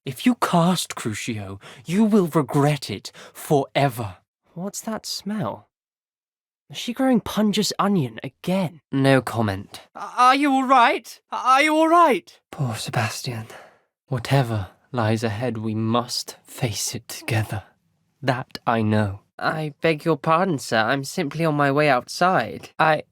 If you cast Crucio, you will regret it forever. What's that smell? Is she growing Pungus onion again? No comment. Are you all right? Are you all right? Poor Sebastian. Whatever lies ahead, we must face it together. That I know. I beg your pardon, sir. I'm simply on my way outside. I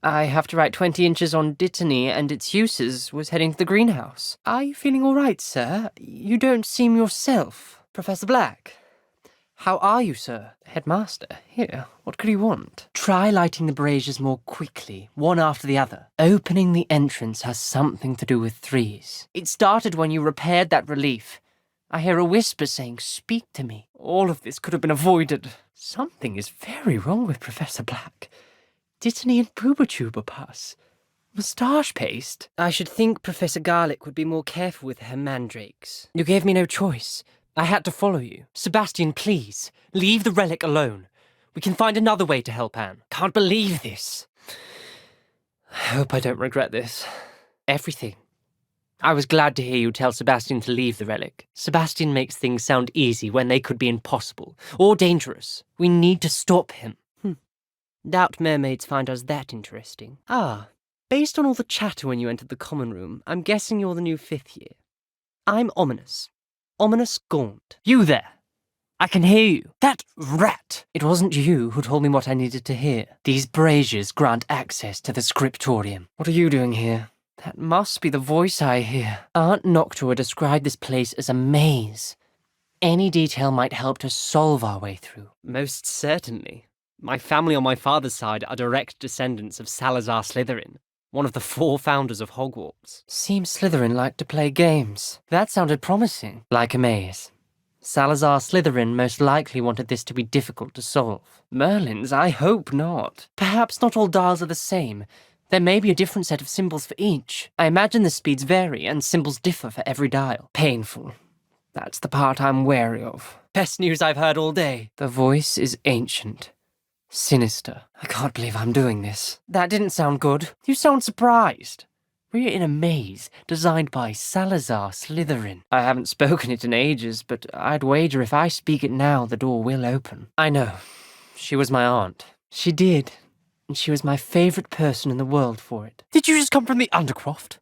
have to write 20 inches on Dittany and its uses, was heading to the greenhouse. Are you feeling all right, sir? You don't seem yourself. Professor Black. How are you, sir? Headmaster, here, what could you want? Try lighting the braziers more quickly, one after the other. Opening the entrance has something to do with threes. It started when you repaired that relief. I hear a whisper saying, speak to me. All of this could have been avoided. Something is very wrong with Professor Black. Dittany and Booba pus. Moustache paste? I should think Professor Garlick would be more careful with her mandrakes. You gave me no choice. I had to follow you. Sebastian, please, leave the relic alone. We can find another way to help Anne. Can't believe this. I hope I don't regret this. Everything. I was glad to hear you tell Sebastian to leave the relic. Sebastian makes things sound easy when they could be impossible, or dangerous. We need to stop him. Doubt mermaids find us that interesting. Based on all the chatter when you entered the common room, I'm guessing you're the new 5th year. I'm Omnis Gaunt. You there! I can hear you. That rat! It wasn't you who told me what I needed to hear. These braziers grant access to the scriptorium. What are you doing here? That must be the voice I hear. Aunt Noctua described this place as a maze. Any detail might help to solve our way through. Most certainly. My family on my father's side are direct descendants of Salazar Slytherin, one of the 4 founders of Hogwarts. Seems Slytherin liked to play games. That sounded promising. Like a maze. Salazar Slytherin most likely wanted this to be difficult to solve. Merlin's, I hope not. Perhaps not all dials are the same. There may be a different set of symbols for each. I imagine the speeds vary and symbols differ for every dial. Painful. That's the part I'm wary of. Best news I've heard all day. The voice is ancient. Sinister. I can't believe I'm doing this. That didn't sound good. You sound surprised. We're in a maze designed by Salazar Slytherin. I haven't spoken it in ages, but I'd wager if I speak it now, the door will open. I know. She was my aunt. She did. And she was my favourite person in the world for it. Did you just come from the Undercroft?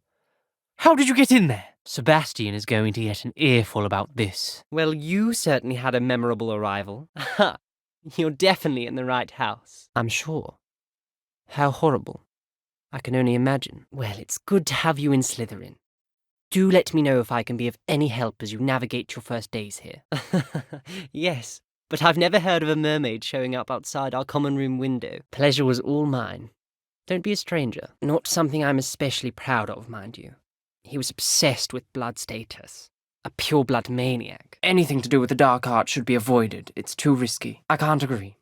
How did you get in there? Sebastian is going to get an earful about this. Well, you certainly had a memorable arrival. Ha! You're definitely in the right house. I'm sure. How horrible. I can only imagine. Well, it's good to have you in Slytherin. Do let me know if I can be of any help as you navigate your first days here. Yes, but I've never heard of a mermaid showing up outside our common room window. Pleasure was all mine. Don't be a stranger. Not something I'm especially proud of, mind you. He was obsessed with blood status. A pure-blood maniac. Anything to do with the dark arts should be avoided. It's too risky. I can't agree.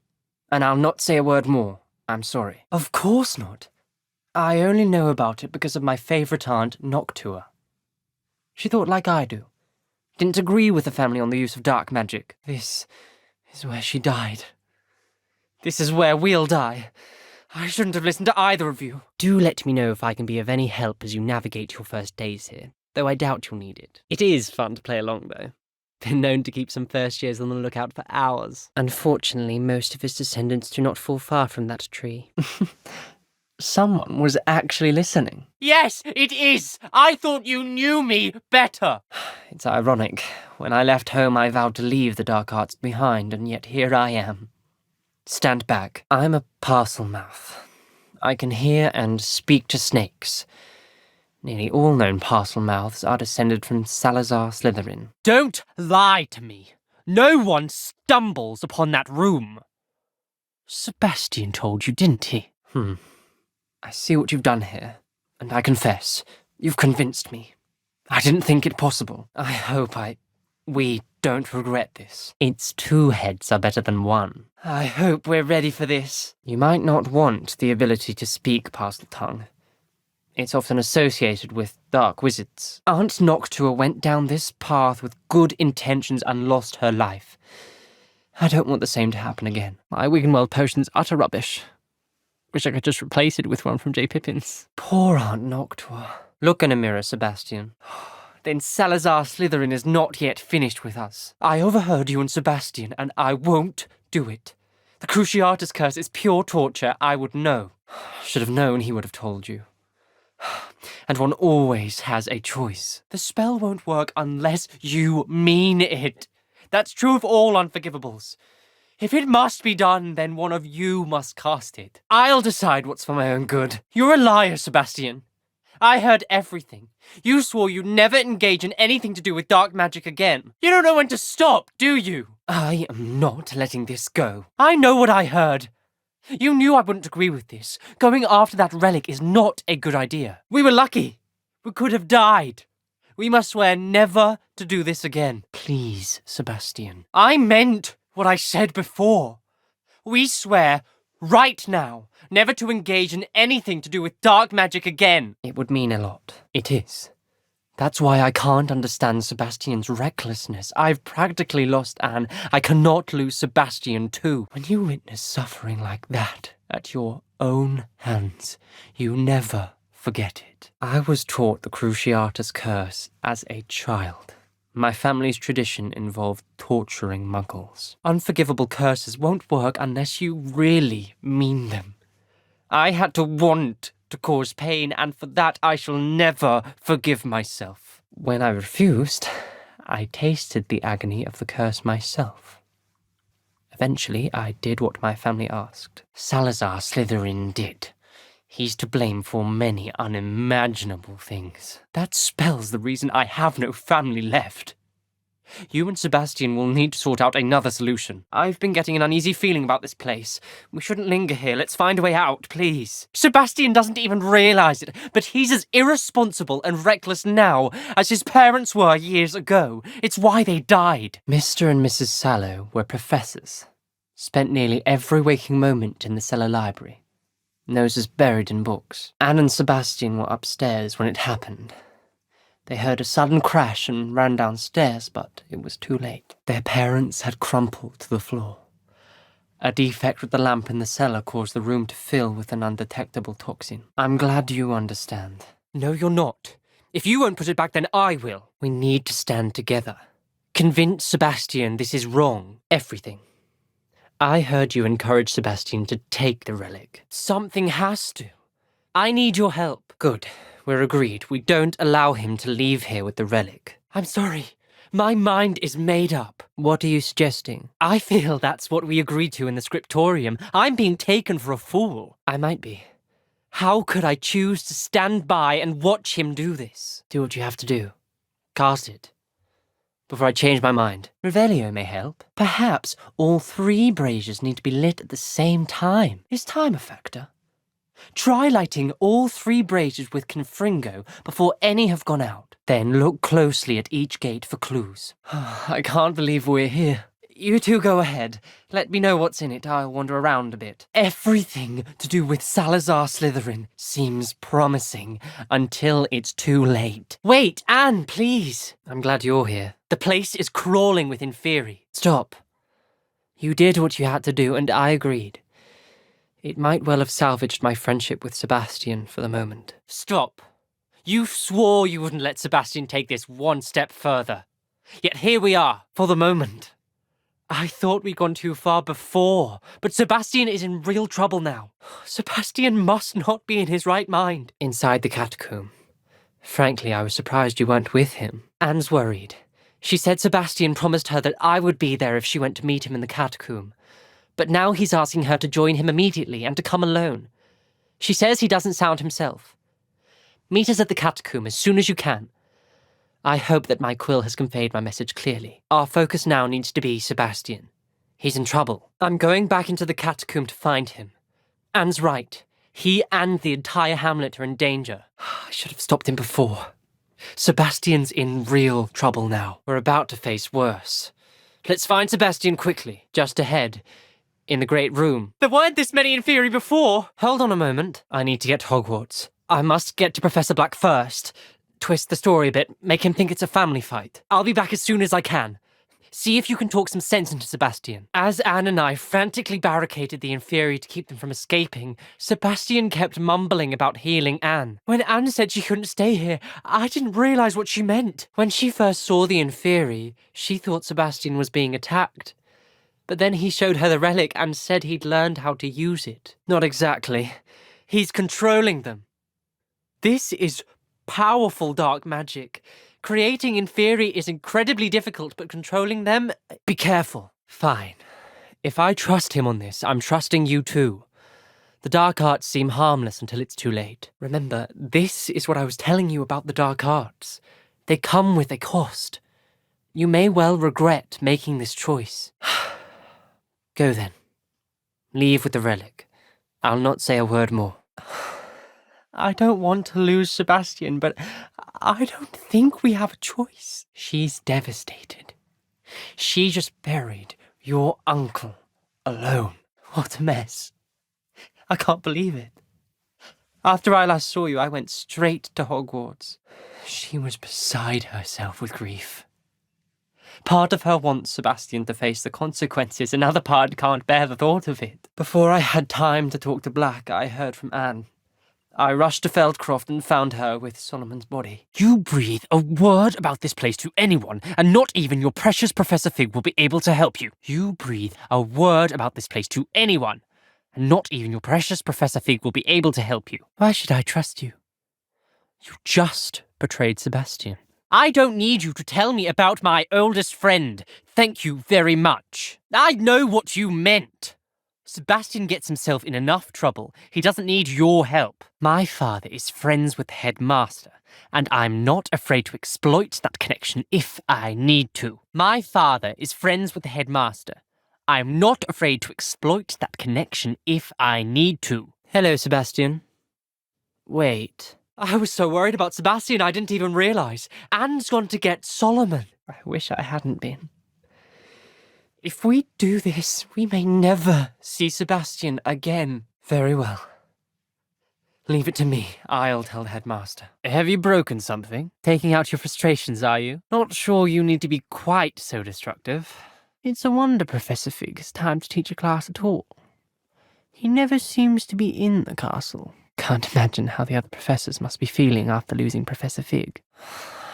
And I'll not say a word more. I'm sorry. Of course not. I only know about it because of my favourite aunt, Noctua. She thought like I do. Didn't agree with the family on the use of dark magic. This is where she died. This is where we'll die. I shouldn't have listened to either of you. Do let me know if I can be of any help as you navigate your first days here. Though I doubt you'll need it. It is fun to play along, though. Been known to keep some first years on the lookout for hours. Unfortunately, most of his descendants do not fall far from that tree. Someone was actually listening. Yes, it is! I thought you knew me better! It's ironic. When I left home, I vowed to leave the dark arts behind, and yet here I am. Stand back. I'm a parcel mouth. I can hear and speak to snakes. Nearly all known parcel mouths are descended from Salazar Slytherin. Don't lie to me! No one stumbles upon that room! Sebastian told you, didn't he? I see what you've done here, and I confess, you've convinced me. I didn't think it possible. I hope we don't regret this. It's 2 heads are better than 1. I hope we're ready for this. You might not want the ability to speak parcel tongue. It's often associated with dark wizards. Aunt Noctua went down this path with good intentions and lost her life. I don't want the same to happen again. My Wiggenweld potion's utter rubbish. Wish I could just replace it with one from J. Pippin's. Poor Aunt Noctua. Look in a mirror, Sebastian. Then Salazar Slytherin is not yet finished with us. I overheard you and Sebastian, and I won't do it. The Cruciatus curse is pure torture. I would know. Should have known he would have told you. And one always has a choice. The spell won't work unless you mean it. That's true of all unforgivables. If it must be done, then one of you must cast it. I'll decide what's for my own good. You're a liar, Sebastian. I heard everything. You swore you'd never engage in anything to do with dark magic again. You don't know when to stop, do you? I am not letting this go. I know what I heard. You knew I wouldn't agree with this. Going after that relic is not a good idea. We were lucky. We could have died. We must swear never to do this again. Please, Sebastian. I meant what I said before. We swear right now never to engage in anything to do with dark magic again. It would mean a lot. It is. That's why I can't understand Sebastian's recklessness. I've practically lost Anne. I cannot lose Sebastian too. When you witness suffering like that at your own hands, you never forget it. I was taught the Cruciatus curse as a child. My family's tradition involved torturing muggles. Unforgivable curses won't work unless you really mean them. I had to want to cause pain, and for that I shall never forgive myself. When I refused, I tasted the agony of the curse myself. Eventually, I did what my family asked. Salazar Slytherin did. He's to blame for many unimaginable things. That spell's the reason I have no family left. You and Sebastian will need to sort out another solution. I've been getting an uneasy feeling about this place. We shouldn't linger here. Let's find a way out, please. Sebastian doesn't even realize it, but he's as irresponsible and reckless now as his parents were years ago. It's why they died. Mr. and Mrs. Sallow were professors. Spent nearly every waking moment in the cellar library. Noses buried in books. Anne and Sebastian were upstairs when it happened. They heard a sudden crash and ran downstairs, but it was too late. Their parents had crumpled to the floor. A defect with the lamp in the cellar caused the room to fill with an undetectable toxin. I'm glad you understand. No, you're not. If you won't put it back, then I will. We need to stand together. Convince Sebastian this is wrong. Everything. I heard you encourage Sebastian to take the relic. Something has to. I need your help. Good. We're agreed. We don't allow him to leave here with the relic. I'm sorry. My mind is made up. What are you suggesting? I feel that's what we agreed to in the scriptorium. I'm being taken for a fool. I might be. How could I choose to stand by and watch him do this? Do what you have to do. Cast it. Before I change my mind. Revelio may help. Perhaps all 3 braziers need to be lit at the same time. Is time a factor? Try lighting all 3 braziers with Confringo before any have gone out. Then look closely at each gate for clues. I can't believe we're here. You two go ahead. Let me know what's in it. I'll wander around a bit. Everything to do with Salazar Slytherin seems promising until it's too late. Wait, Anne, please. I'm glad you're here. The place is crawling with Inferi. Stop. You did what you had to do, and I agreed. It might well have salvaged my friendship with Sebastian for the moment. Stop. You swore you wouldn't let Sebastian take this one step further. Yet here we are, for the moment. I thought we'd gone too far before, but Sebastian is in real trouble now. Sebastian must not be in his right mind. Inside the catacomb. Frankly, I was surprised you weren't with him. Anne's worried. She said Sebastian promised her that I would be there if she went to meet him in the catacomb. But now he's asking her to join him immediately and to come alone. She says he doesn't sound himself. Meet us at the catacomb as soon as you can. I hope that my quill has conveyed my message clearly. Our focus now needs to be Sebastian. He's in trouble. I'm going back into the catacomb to find him. Anne's right. He and the entire hamlet are in danger. I should have stopped him before. Sebastian's in real trouble now. We're about to face worse. Let's find Sebastian quickly. Just ahead. In the great room. There weren't this many Inferi before! Hold on a moment. I need to get to Hogwarts. I must get to Professor Black first. Twist the story a bit, make him think it's a family fight. I'll be back as soon as I can. See if you can talk some sense into Sebastian. As Anne and I frantically barricaded the inferi to keep them from escaping, Sebastian kept mumbling about healing Anne. When Anne said she couldn't stay here, I didn't realize what she meant. When she first saw the inferi, she thought Sebastian was being attacked. But then he showed her the relic and said he'd learned how to use it. Not exactly. He's controlling them. This is powerful dark magic. Creating inferi is incredibly difficult, but controlling them... Be careful. Fine. If I trust him on this, I'm trusting you too. The dark arts seem harmless until it's too late. Remember, this is what I was telling you about the dark arts. They come with a cost. You may well regret making this choice. Go then. Leave with the relic. I'll not say a word more. I don't want to lose Sebastian, but I don't think we have a choice. She's devastated. She just buried your uncle alone. What a mess. I can't believe it. After I last saw you, I went straight to Hogwarts. She was beside herself with grief. Part of her wants Sebastian to face the consequences, another part can't bear the thought of it. Before I had time to talk to Black, I heard from Anne. I rushed to Feldcroft and found her with Solomon's body. You breathe a word about this place to anyone, and not even your precious Professor Fig will be able to help you. You breathe a word about this place to anyone, and not even your precious Professor Fig will be able to help you. Why should I trust you? You just betrayed Sebastian. I don't need you to tell me about my oldest friend. Thank you very much. I know what you meant. Sebastian gets himself in enough trouble. He doesn't need your help. My father is friends with the headmaster, and I'm not afraid to exploit that connection if I need to. My father is friends with the headmaster. I'm not afraid to exploit that connection if I need to. Hello, Sebastian. Wait. I was so worried about Sebastian I didn't even realize. Anne's gone to get Solomon. I wish I hadn't been. If we do this, we may never see Sebastian again. Very well. Leave it to me. I'll tell the headmaster. Have you broken something? Taking out your frustrations, are you? Not sure you need to be quite so destructive. It's a wonder Professor Fig has time to teach a class at all. He never seems to be in the castle. Can't imagine how the other professors must be feeling after losing Professor Fig.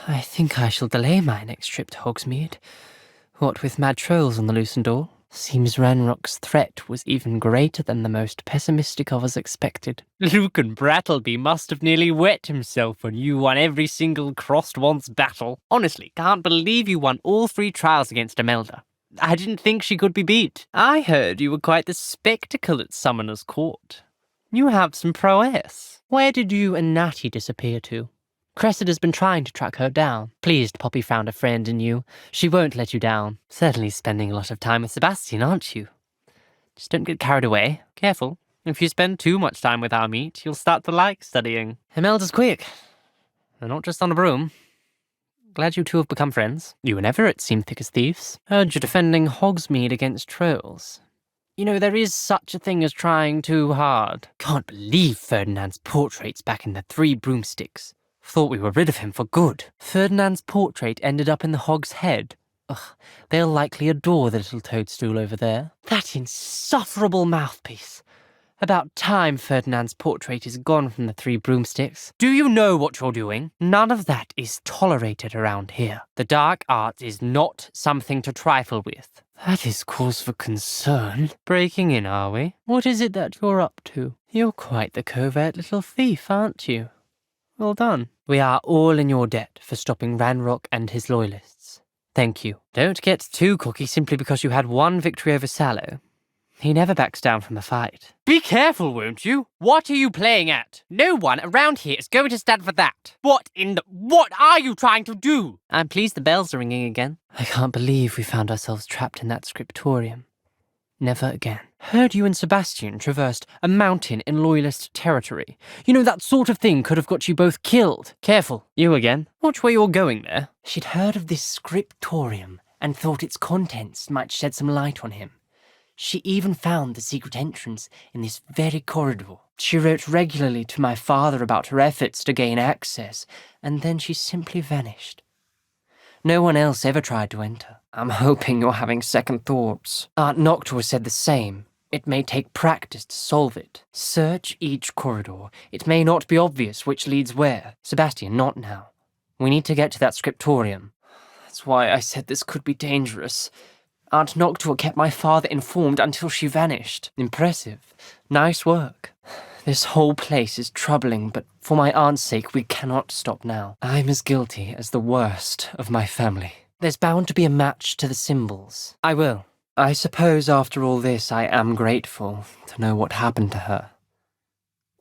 I think I shall delay my next trip to Hogsmeade. What with mad trolls on the loose and all, seems Ranrock's threat was even greater than the most pessimistic of us expected. Lucan Brattleby must have nearly wet himself when you won every single crossed once battle. Honestly, can't believe you won all 3 trials against Imelda. I didn't think she could be beat. I heard you were quite the spectacle at Summoner's Court. You have some prowess. Where did you and Natty disappear to? Cressida's been trying to track her down. Pleased Poppy found a friend in you. She won't let you down. Certainly spending a lot of time with Sebastian, aren't you? Just don't get carried away. Careful. If you spend too much time with our meat, you'll start to like studying. Imelda's quick. And not just on a broom. Glad you two have become friends. You and Everett seem thick as thieves. Heard you're defending Hogsmeade against trolls. You know, there is such a thing as trying too hard. Can't believe Ferdinand's portrait's back in the 3 broomsticks. Thought we were rid of him for good. Ferdinand's portrait ended up in the Hog's Head. Ugh, they'll likely adore the little toadstool over there. That insufferable mouthpiece. About time Ferdinand's portrait is gone from the 3 broomsticks. Do you know what you're doing? None of that is tolerated around here. The dark arts is not something to trifle with. That is cause for concern. Breaking in, are we? What is it that you're up to? You're quite the covert little thief, aren't you? Well done. We are all in your debt for stopping Ranrock and his loyalists. Thank you. Don't get too cocky simply because you had 1 victory over Sallow. He never backs down from a fight. Be careful, won't you? What are you playing at? No one around here is going to stand for that. What are you trying to do? I'm pleased the bells are ringing again. I can't believe we found ourselves trapped in that scriptorium. Never again. Heard you and Sebastian traversed a mountain in Loyalist territory. You know, that sort of thing could have got you both killed. Careful. You again. Watch where you're going there. She'd heard of this scriptorium and thought its contents might shed some light on him. She even found the secret entrance in this very corridor. She wrote regularly to my father about her efforts to gain access, and then she simply vanished. No one else ever tried to enter. I'm hoping you're having second thoughts. Aunt Noctua said the same. It may take practice to solve it. Search each corridor. It may not be obvious which leads where. Sebastian, not now. We need to get to that scriptorium. That's why I said this could be dangerous. Aunt Noctua kept my father informed until she vanished. Impressive. Nice work. This whole place is troubling, but for my aunt's sake, we cannot stop now. I'm as guilty as the worst of my family. There's bound to be a match to the symbols. I will. I suppose after all this, I am grateful to know what happened to her.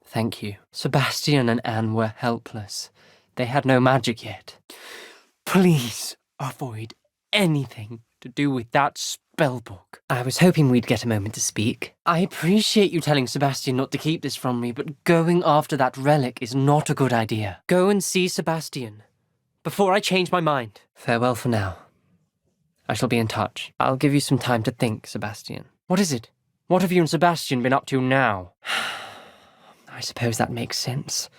Thank you. Sebastian and Anne were helpless. They had no magic yet. Please avoid anything to do with that spellbook. I was hoping we'd get a moment to speak. I appreciate you telling Sebastian not to keep this from me, but going after that relic is not a good idea. Go and see Sebastian before I change my mind. Farewell for now. I shall be in touch. I'll give you some time to think, Sebastian. What is it? What have you and Sebastian been up to now? I suppose that makes sense.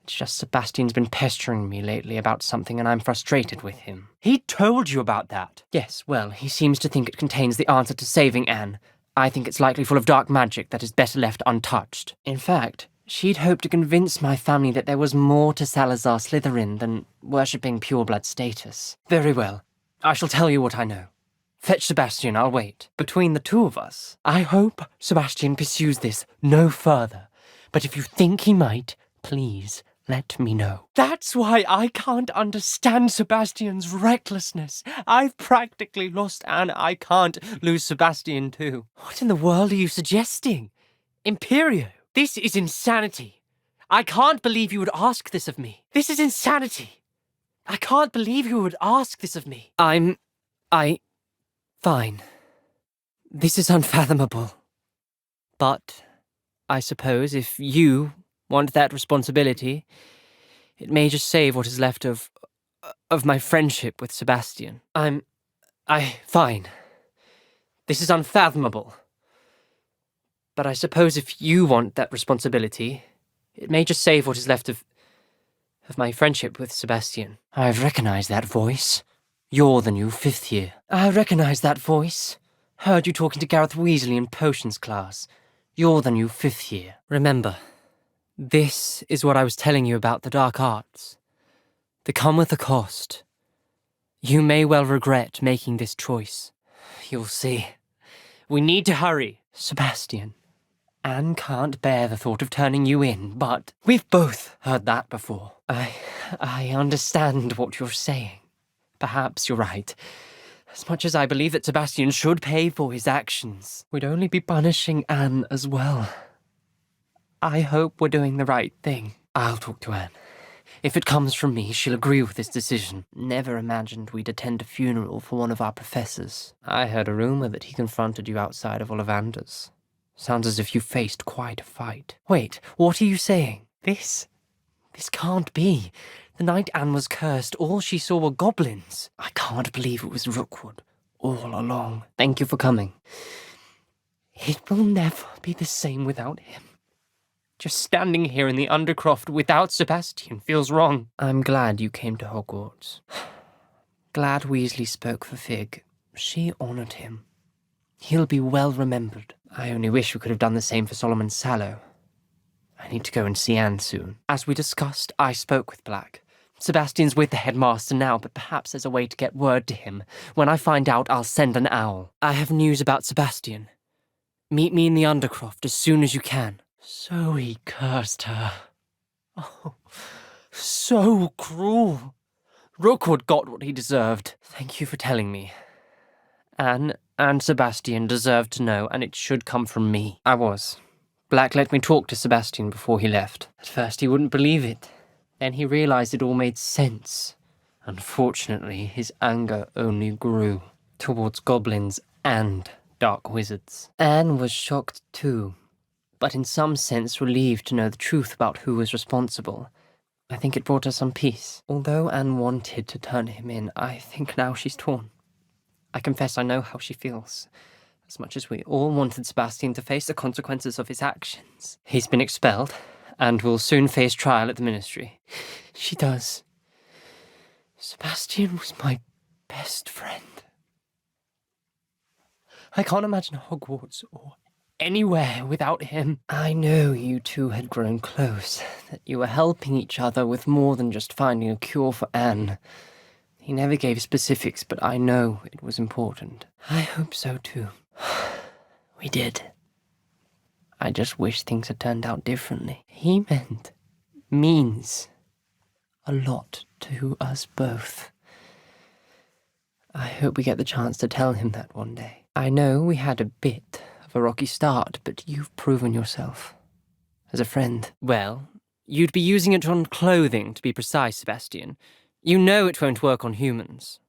It's just Sebastian's been pestering me lately about something and I'm frustrated with him. He told you about that? Yes, well, he seems to think it contains the answer to saving Anne. I think it's likely full of dark magic that is better left untouched. In fact, she'd hoped to convince my family that there was more to Salazar Slytherin than worshipping pureblood status. Very well. I shall tell you what I know. Fetch Sebastian, I'll wait. Between the two of us, I hope Sebastian pursues this no further. But if you think he might, please let me know. That's why I can't understand Sebastian's recklessness. I've practically lost Anne. I can't lose Sebastian too. What in the world are you suggesting? Imperio, this is insanity. I can't believe you would ask this of me. This is insanity. I can't believe you would ask this of me. Fine. This is unfathomable. But I suppose if you want that responsibility, it may just save what is left of my friendship with Sebastian. Fine. This is unfathomable. But I suppose if you want that responsibility, it may just save what is left of my friendship with Sebastian. I've recognized that voice. You're the new 5th year. I recognize that voice. Heard you talking to Gareth Weasley in potions class. You're the new 5th year. Remember, this is what I was telling you about the dark arts. They come with a cost. You may well regret making this choice. You'll see. We need to hurry. Sebastian, Anne can't bear the thought of turning you in, but we've both heard that before. I understand what you're saying. Perhaps you're right. As much as I believe that Sebastian should pay for his actions, we'd only be punishing Anne as well. I hope we're doing the right thing. I'll talk to Anne. If it comes from me, she'll agree with this decision. Never imagined we'd attend a funeral for one of our professors. I heard a rumor that he confronted you outside of Ollivander's. Sounds as if you faced quite a fight. Wait, what are you saying? This can't be. The night Anne was cursed, all she saw were goblins. I can't believe it was Rookwood all along. Thank you for coming. It will never be the same without him. Just standing here in the Undercroft without Sebastian feels wrong. I'm glad you came to Hogwarts. Glad Weasley spoke for Fig. She honoured him. He'll be well remembered. I only wish we could have done the same for Solomon Sallow. I need to go and see Anne soon. As we discussed, I spoke with Black. Sebastian's with the headmaster now, but perhaps there's a way to get word to him. When I find out, I'll send an owl. I have news about Sebastian. Meet me in the Undercroft as soon as you can. So he cursed her. Oh, so cruel. Rookwood got what he deserved. Thank you for telling me. Anne and Sebastian deserved to know, and it should come from me. I was. Black let me talk to Sebastian before he left. At first he wouldn't believe it. Then he realized it all made sense. Unfortunately, his anger only grew towards goblins and dark wizards. Anne was shocked too, but in some sense relieved to know the truth about who was responsible. I think it brought her some peace. Although Anne wanted to turn him in, I think now she's torn. I confess I know how she feels. As much as we all wanted Sebastian to face the consequences of his actions. He's been expelled, and will soon face trial at the Ministry. She does. Sebastian was my best friend. I can't imagine Hogwarts or anywhere without him. I know you two had grown close, that you were helping each other with more than just finding a cure for Anne. He never gave specifics, but I know it was important. I hope so too. We did. I just wish things had turned out differently. He means a lot to us both. I hope we get the chance to tell him that one day. I know we had a bit of a rocky start, but you've proven yourself as a friend. Well, you'd be using it on clothing, to be precise, Sebastian. You know it won't work on humans.